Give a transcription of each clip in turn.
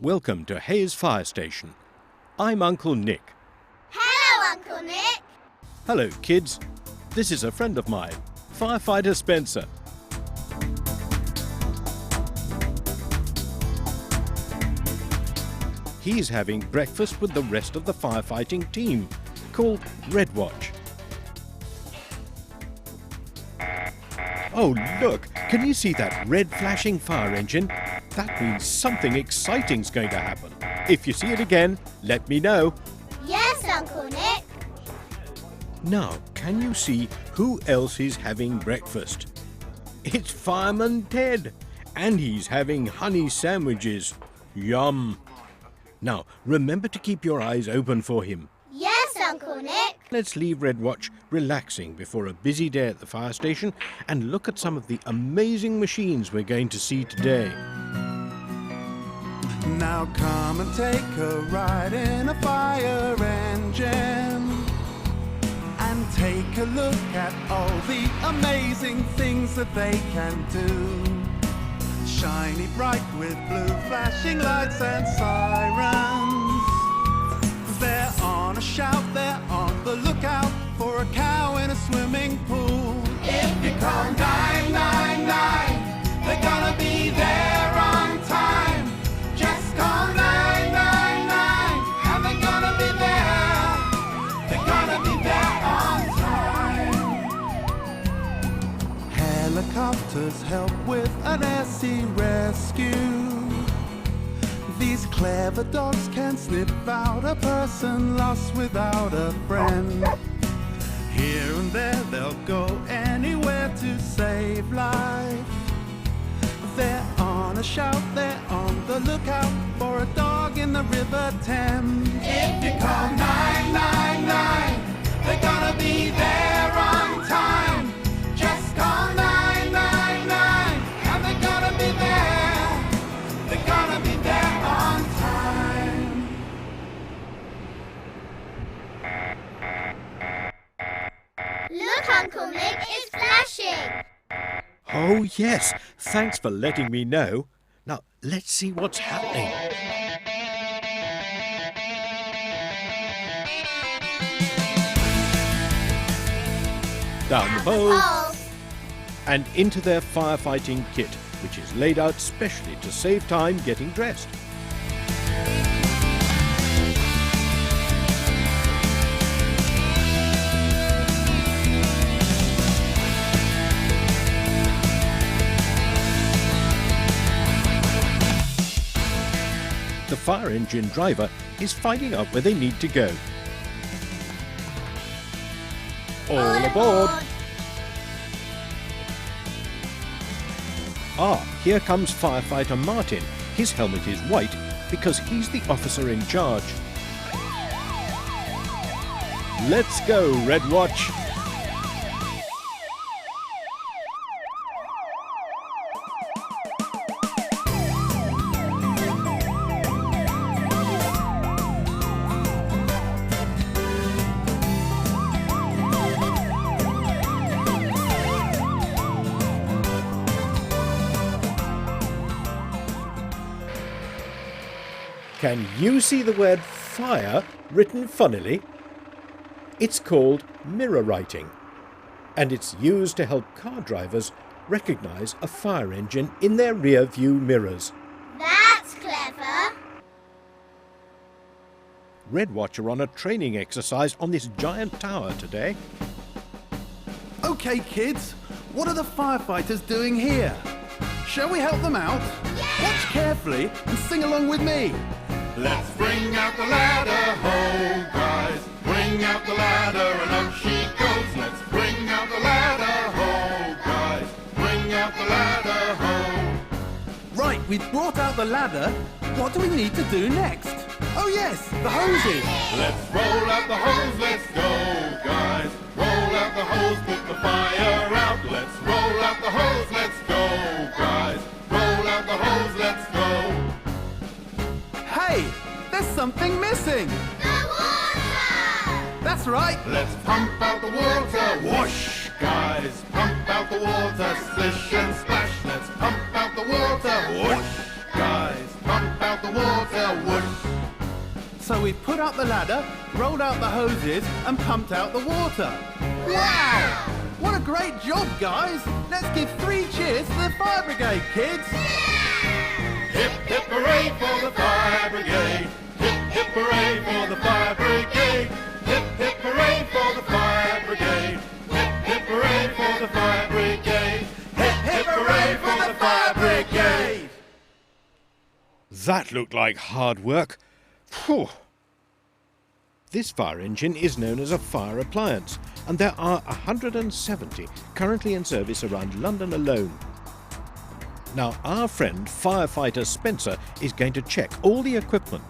Welcome to Hayes Fire Station. I'm Uncle Nick. Hello, Uncle Nick. Hello, kids. This is a friend of mine, Firefighter Spencer. He's having breakfast with the rest of the firefighting team, called Red Watch. Oh, look! Can you see that red flashing fire engine? That means something exciting's going to happen. If you see it again, let me know. Yes, Uncle Nick. Now, can you see who else is having breakfast? It's Fireman Ted, and he's having honey sandwiches. Yum! Now, remember to keep your eyes open for him. Yes, Uncle Nick. Let's leave Red Watch relaxing before a busy day at the fire station and look at some of the amazing machines we're going to see today. Now come and take a ride in a fire engine and take a look at all the amazing things that they can do. Shiny bright with blue flashing lights and sirens. They're on a shout, they're on the lookout for a cow in a swimming pool. If you call 999, they're gonna be there on time. Just call 999 and they're gonna be there. They're gonna be there on time. Helicopters help with an air sea rescue. These clever dogs can sniff out a person lost without a friend. Here and there they'll go anywhere to save life. They're on a shout, they're on the lookout for a dog in the River Thames. If you call 999, they're gonna be there on time. Just call 999 and they're gonna be there. They're gonna be there on time. Look, Uncle Nick, it's flashing. Oh, yes. Thanks for letting me know. Now, let's see what's happening. Down the pole Oh, and into their firefighting kit, which is laid out specially to save time getting dressed. The fire engine driver is finding out where they need to go. All aboard! Ah, here comes firefighter Martin. His helmet is white because he's the officer in charge. Let's go, Red Watch! Can you see the word fire written funnily? It's called mirror writing, and it's used to help car drivers recognise a fire engine in their rear view mirrors. that's clever. Red Watch are on a training exercise on this giant tower today. Okay, kids, what are the firefighters doing here? Shall we help them out? Watch carefully and sing along with me. Let's bring out the ladder, ho, guys. Bring out the ladder and up she goes. Let's bring out the ladder, ho, guys. Bring out the ladder, ho. Right, we've brought out the ladder. What do we need to do next? Oh yes, the hoses. Let's roll out the hose, let's go, guys. Roll out the hose, put the fire out. Let's roll out the hose, let's go, guys. Roll out the hose, let's go. Hey, there's something missing. The water! That's right. Let's pump out the water. Whoosh, guys. Pump out the water. Splish and splash. Let's pump out the water. Whoosh, guys. Pump out the water. we've put up the ladder, rolled out the hoses and pumped out the water. Wow! What a great job, guys! Let's give 3 cheers to the fire brigade, kids! Hip, hip, hooray for the fire brigade! Hip, hip, hooray for the fire brigade! Hip, hip, hooray for the fire brigade! Hip, hip, hooray for the fire brigade! Hip, hip, hooray for the fire brigade! That looked like hard work. Phew. This fire engine is known as a fire appliance, and there are 170 currently in service around London alone. Now, our friend firefighter Spencer is going to check all the equipment.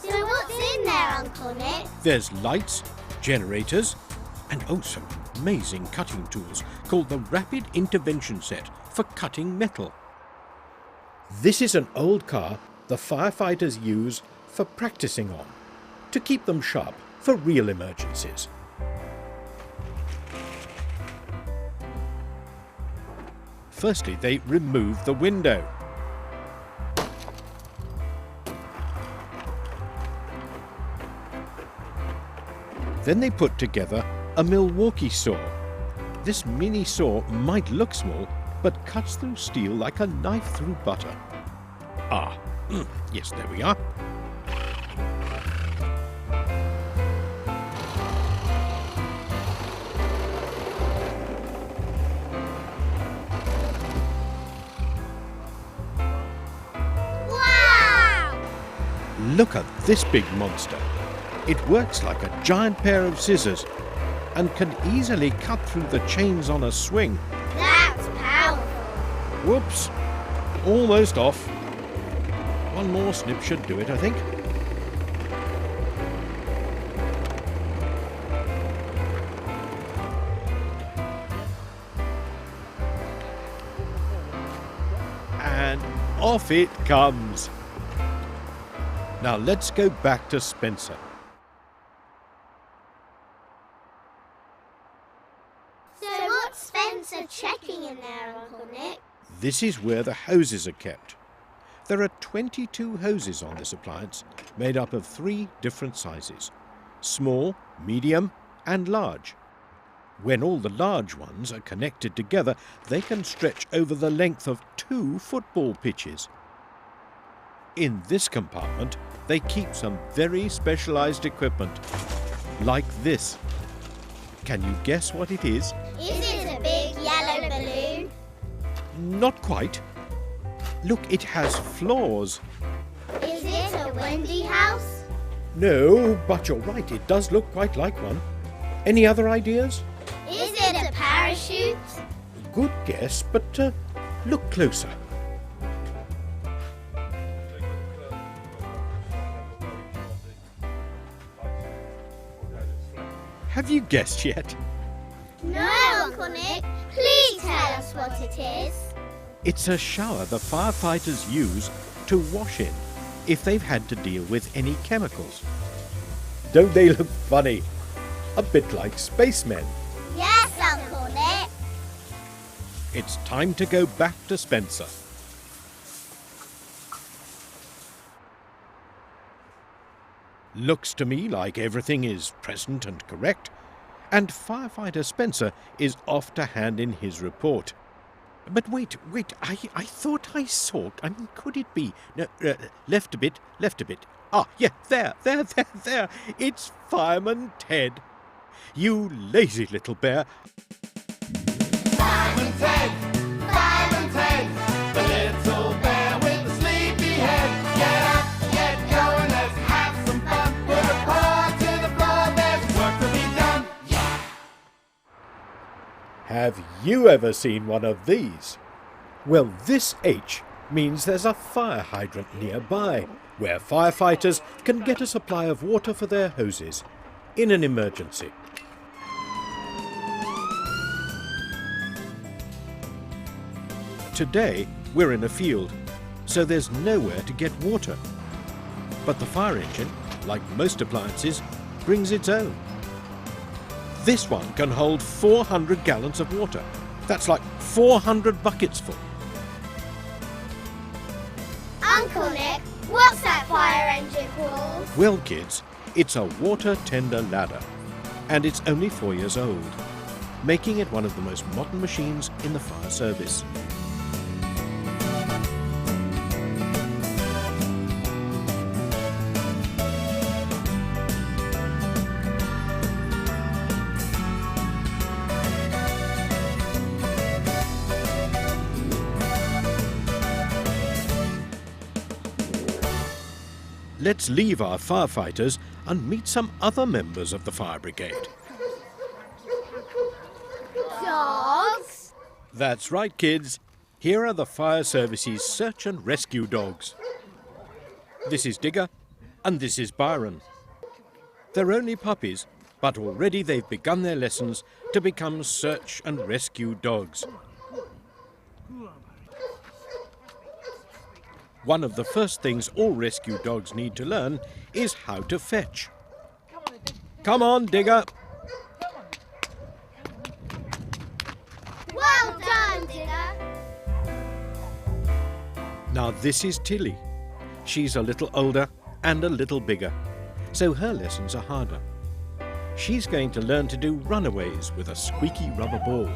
So what's in there, Uncle Nick? There's lights, generators, and oh, some amazing cutting tools called the Rapid Intervention Set for cutting metal. This is an old car the firefighters use for practicing on, to keep them sharp for real emergencies. Firstly, they remove the window. Then they put together a Milwaukee saw. This mini saw might look small, but cuts through steel like a knife through butter. Yes, there we are. Wow! Look at this big monster. It works like a giant pair of scissors and can easily cut through the chains on a swing. That's powerful. Whoops, almost off. One more snip should do it, I think. And off it comes. Now let's go back to Spencer. So what's Spencer checking in there, Uncle Nick? This is where the hoses are kept. There are 22 hoses on this appliance, made up of 3 different sizes: small, medium, and large. When all the large ones are connected together, they can stretch over the length of 2 football pitches. In this compartment, they keep some very specialized equipment, like this. Can you guess what it is? Is it a big yellow balloon? Not quite. Look, it has floors. Is it a windy house? No, but you're right, it does look quite like one. Any other ideas? Is it a parachute? Good guess, but look closer. Have you guessed yet? No, Uncle Nick. Please tell us what it is. It's a shower the firefighters use to wash in if they've had to deal with any chemicals. Don't they look funny? A bit like spacemen. Yes, Uncle Nick. It's time to go back to Spencer. Looks to me like everything is present and correct, and firefighter Spencer is off to hand in his report. But wait, I thought I saw, could it be? No, left a bit. Ah, yeah, there. It's Fireman Ted. You lazy little bear. Fireman Ted, the little bear with the sleepy head. Get up, get going, let's have some fun. Put a paw to the floor, there's work to be done. Yeah. Have you ever seen one of these? Well, this H means there's a fire hydrant nearby, where firefighters can get a supply of water for their hoses in an emergency. Today, we're in a field, so there's nowhere to get water. But the fire engine, like most appliances, brings its own. This one can hold 400 gallons of water. That's like 400 buckets full. Uncle Nick, what's that fire engine Paul? Well, kids, it's a water tender ladder, and it's only 4 years old, making it one of the most modern machines in the fire service. Let's leave our firefighters and meet some other members of the fire brigade. Dogs? That's right, kids. Here are the fire service's search and rescue dogs. This is Digger, and this is Byron. They're only puppies, but already they've begun their lessons to become search and rescue dogs. One of the first things all rescue dogs need to learn is how to fetch. Come on, Digger. Well done, Digger. Now this is Tilly. She's a little older and a little bigger, so her lessons are harder. She's going to learn to do runaways with a squeaky rubber ball.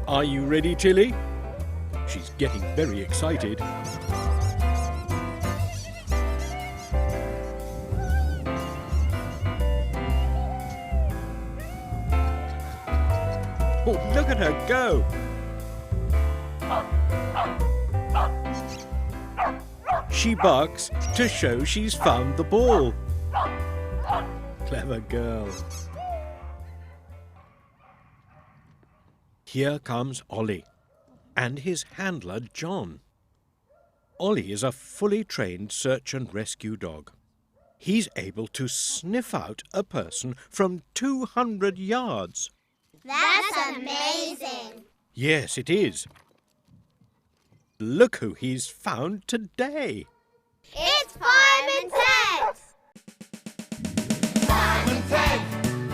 Are you ready, Tilly? She's getting very excited. Oh, look at her go! She barks to show she's found the ball. Clever girl. Here comes Ollie and his handler John. Ollie is a fully trained search and rescue dog. He's able to sniff out a person from 200 yards. That's amazing. Yes, it is. Look who he's found today. It's Fireman Ted. Fireman Ted,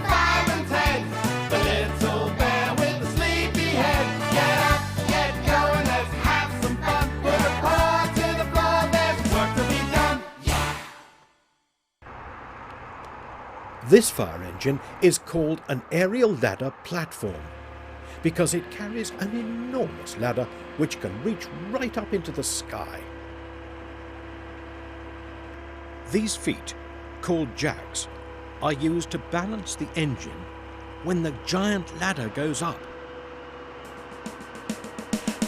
Fireman Ted, the little bear with the sleepy head. Get up, get going, let's have some fun. Put a paw to the floor, there's work to be done. Yeah! This fire engine is called an aerial ladder platform because it carries an enormous ladder which can reach right up into the sky. These feet, called jacks, are used to balance the engine when the giant ladder goes up.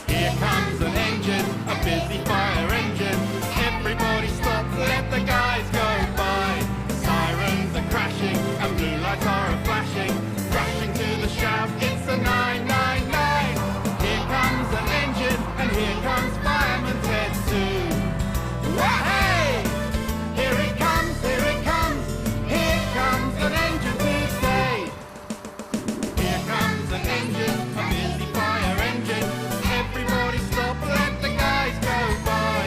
Here comes an engine, a busy fire engine. Everybody stop, let the guys go by. Sirens are crashing and blue lights are flashing. Rushing to the shout, it's a 999. Here comes an engine and here comes Fireman Ted too. Wah-hey! Here it comes, here it comes. Here comes an engine to say. Here comes an engine, a busy fire engine. Everybody stop, let the guys go by.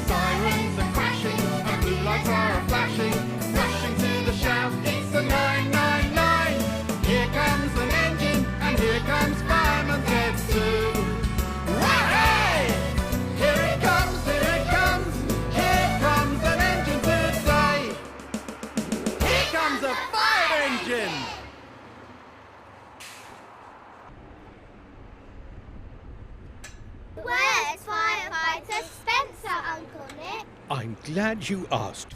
Sirens are crashing and blue lights are flashing. Rushing to the shout, it's a 999. Here comes an engine and here comes Fireman Ted too. Wah-hey! Here it comes, here it comes. Here comes an engine today. Here comes a fire engine. Where's Firefighter Spencer, Uncle Nick? I'm glad you asked.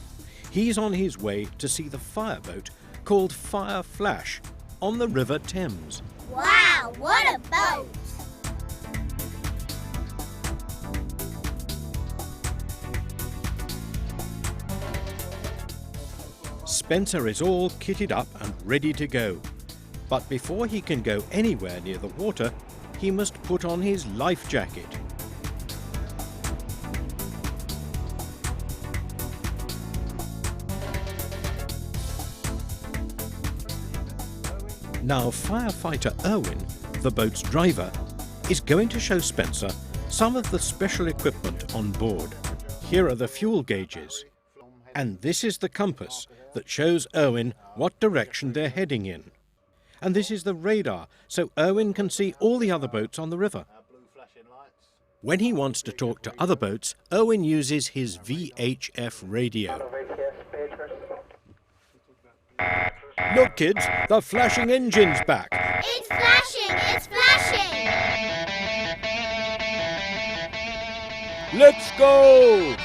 He's on his way to see the fireboat called Fire Flash on the River Thames. Wow, what a boat! Spencer is all kitted up and ready to go. But before he can go anywhere near the water, he must put on his life jacket. Now, firefighter Erwin, the boat's driver, is going to show Spencer some of the special equipment on board. Here are the fuel gauges, and this is the compass that shows Erwin what direction they're heading in. And this is the radar, so Erwin can see all the other boats on the river. When he wants to talk to other boats, Owen uses his VHF radio. Look, kids, the flashing engine's back. It's flashing! It's flashing! Let's go!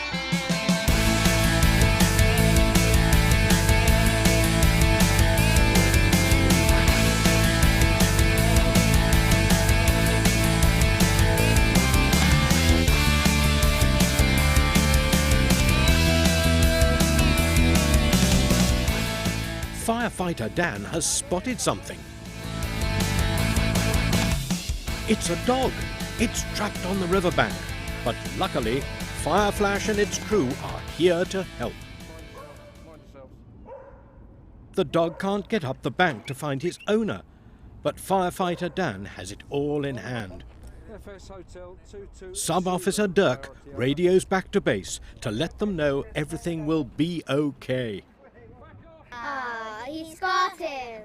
Firefighter Dan has spotted something. It's a dog. It's trapped on the riverbank. But luckily, Fireflash and its crew are here to help. The dog can't get up the bank to find his owner, but Firefighter Dan has it all in hand. Sub-Officer Dirk radios back to base to let them know everything will be okay. Ah, he's got him.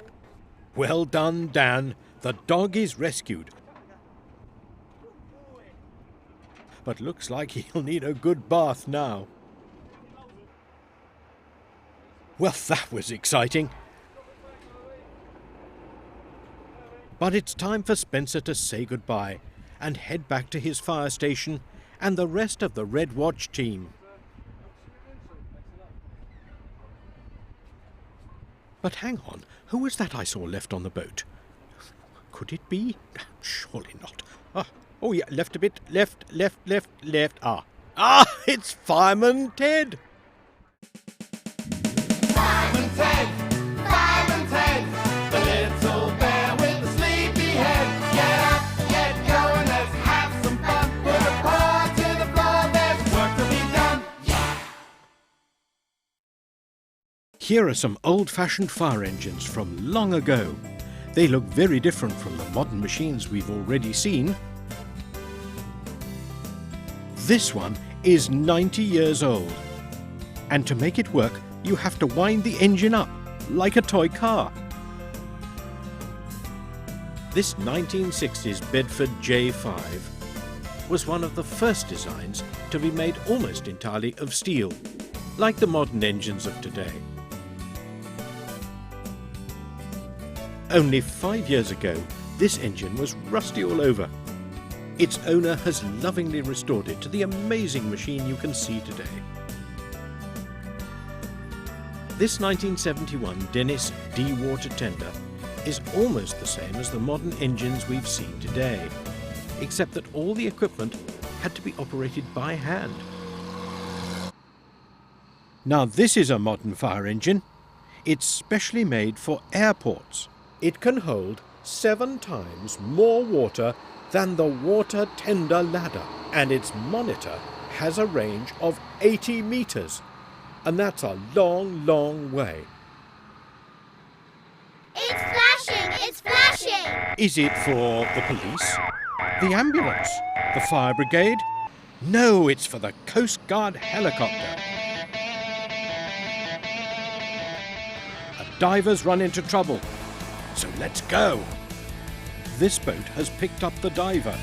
Well done, Dan. The dog is rescued. But looks like he'll need a good bath now. Well, that was exciting. But it's time for Spencer to say goodbye and head back to his fire station and the rest of the Red Watch team. But hang on, who was that I saw left on the boat? Could it be? Surely not. Oh yeah, left a bit, left. Ah, it's Fireman Ted! Fireman Ted, Fireman Ted, the little bear with the sleepy head. Get up, get going, let's have some fun. Put a paw to the floor, there's work to be done. Yeah! Here are some old-fashioned fire engines from long ago. They look very different from the modern machines we've already seen. This one is 90 years old. And to make it work, you have to wind the engine up, like a toy car. This 1960s Bedford J5 was one of the first designs to be made almost entirely of steel, like the modern engines of today. Only 5 years ago, this engine was rusty all over. Its owner has lovingly restored it to the amazing machine you can see today. This 1971 Dennis D water tender is almost the same as the modern engines we've seen today, except that all the equipment had to be operated by hand. Now this is a modern fire engine. It's specially made for airports. It can hold 7 times more water than the water tender ladder, and its monitor has a range of 80 meters, and that's a long, long way. It's flashing! It's flashing! Is it for the police? The ambulance? The fire brigade? No, it's for the Coast Guard helicopter. A diver's run into trouble, so let's go. This boat has picked up the diver.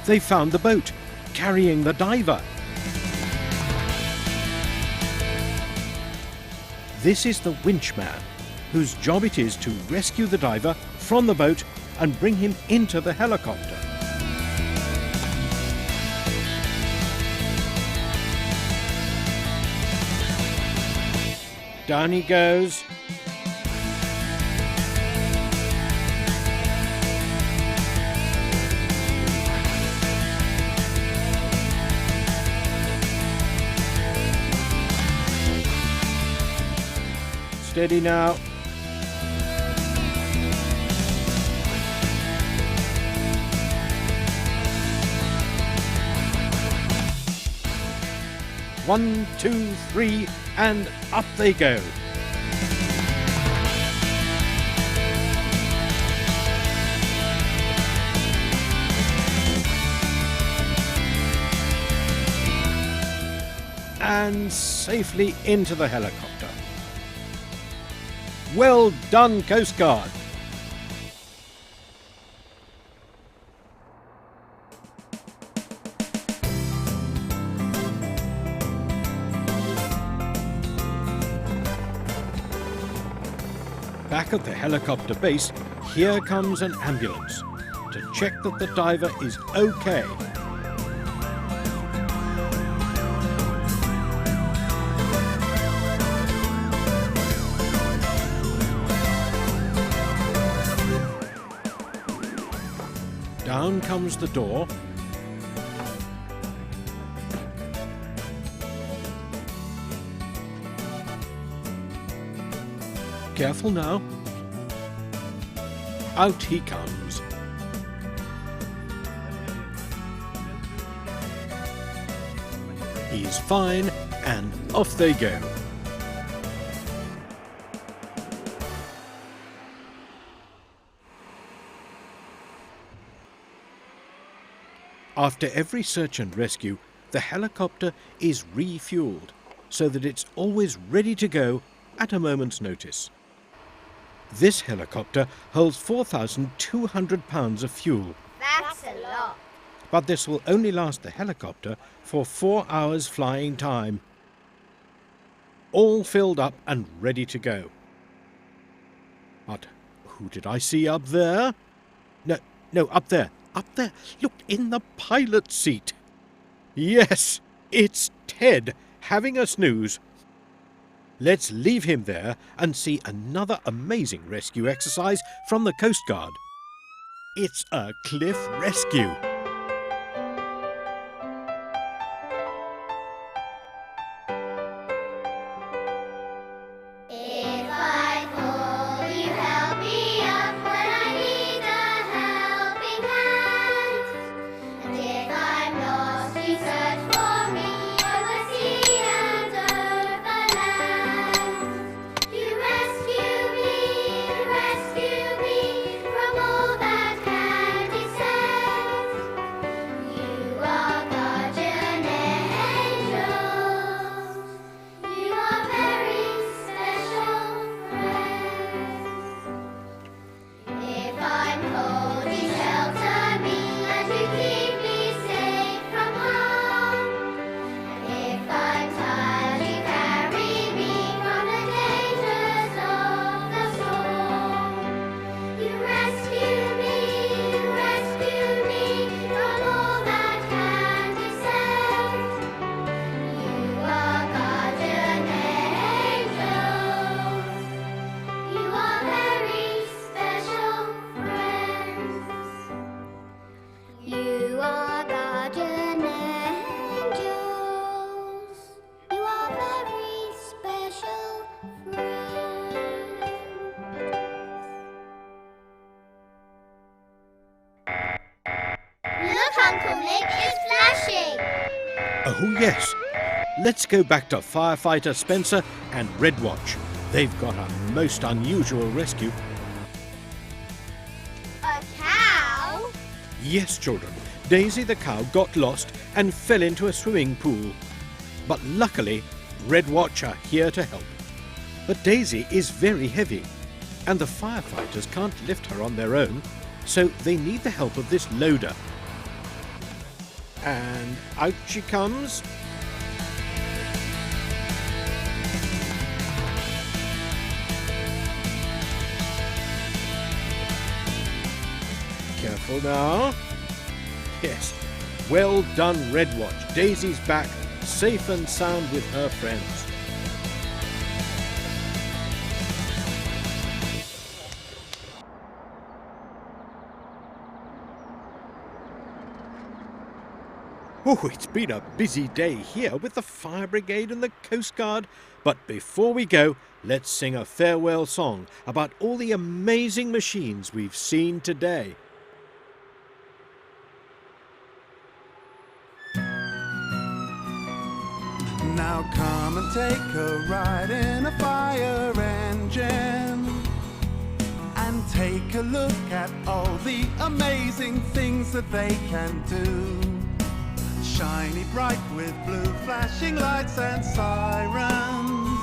They found the boat, carrying the diver. This is the winch man, whose job it is to rescue the diver from the boat and bring him into the helicopter. Down he goes. Steady now. One, two, three, and up they go. and safely into the helicopter. Well done, Coast Guard! Back at the helicopter base, here comes an ambulance to check that the diver is okay. Down comes the door. Careful now. Out he comes. He's fine, and off they go. After every search and rescue, the helicopter is refueled so that it's always ready to go at a moment's notice. This helicopter holds 4,200 pounds of fuel. That's a lot. But this will only last the helicopter for 4 hours flying time. All filled up and ready to go. But who did I see up there? No, up there. Look, in the pilot's seat. Yes, it's Ted having a snooze. Let's leave him there and see another amazing rescue exercise from the Coast Guard. It's a cliff rescue. If I fall, you help me up when I need a helping hand. And if I'm lost, you search for me over sea and over land. You rescue me from all that can be said. You are guardian angels. You are very special friends. If I'm cold, you shelter me and you keep me safe from harm. And if I'm tired, you carry me from the dangers of the storm. You rescue me from all that can be said. You are guardian angels. You are very special friends. You are guardian angels. You are very special friends. Look, Uncle Nick, it's flashing. Oh yes, let's go back to Firefighter Spencer and Red Watch. They've got a most unusual rescue. A cow? Yes, children, Daisy the cow got lost and fell into a swimming pool. But luckily, Red Watch are here to help. But Daisy is very heavy, and the firefighters can't lift her on their own, so they need the help of this loader. And out she comes. Careful now. Yes, well done, Red Watch. Daisy's back, safe and sound with her friends. Oh, it's been a busy day here with the Fire Brigade and the Coast Guard. But before we go, let's sing a farewell song about all the amazing machines we've seen today. Now come and take a ride in a fire engine and take a look at all the amazing things that they can do. shiny bright with blue flashing lights and sirens.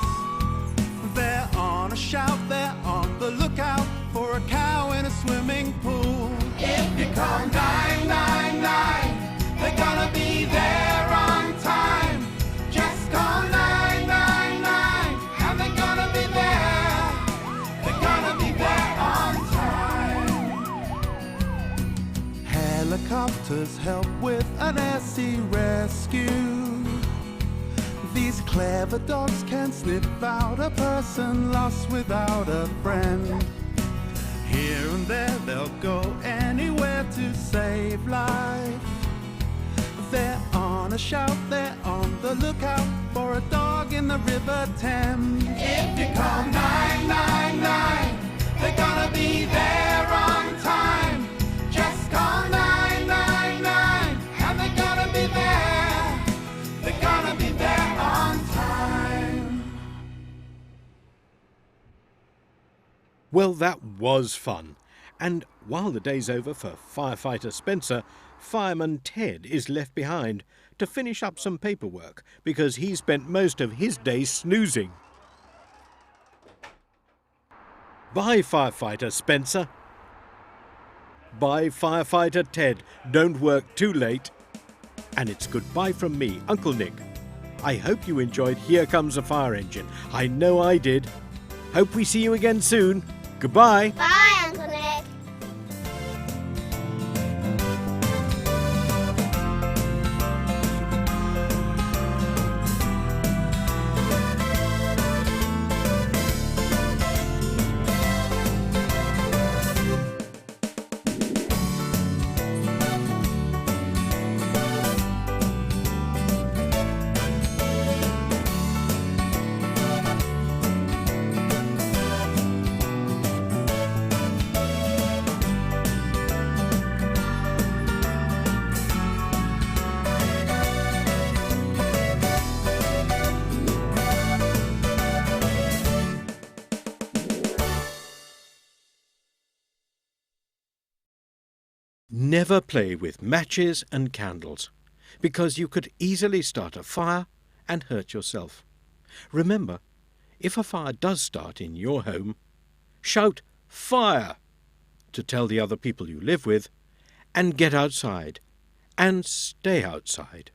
They're on a shout, they're on the lookout for a cow in a swimming pool. If you call 999, they're gonna be there on time. Just call 999 and they're gonna be there. They're gonna be there on time. Helicopters help with an air-sea rescue. These clever dogs can sniff out a person lost without a friend. Here and there they'll go anywhere to save life. They're on a shout, they're on the lookout for a dog in the River Thames. If you call 999, they're gonna be there on time. Just call 999 and they're gonna be there. They're gonna be there on time. Well, that was fun. And while the day's over for firefighter Spencer, fireman Ted is left behind to finish up some paperwork because he spent most of his day snoozing. Bye, firefighter Spencer. Bye, firefighter Ted. Don't work too late. And it's goodbye from me, Uncle Nick. I hope you enjoyed Here Comes a Fire Engine. I know I did. Hope we see you again soon. Goodbye. Bye, Uncle Nick. Never play with matches and candles, because you could easily start a fire and hurt yourself. Remember, if a fire does start in your home, shout "Fire!" to tell the other people you live with, and get outside, and stay outside.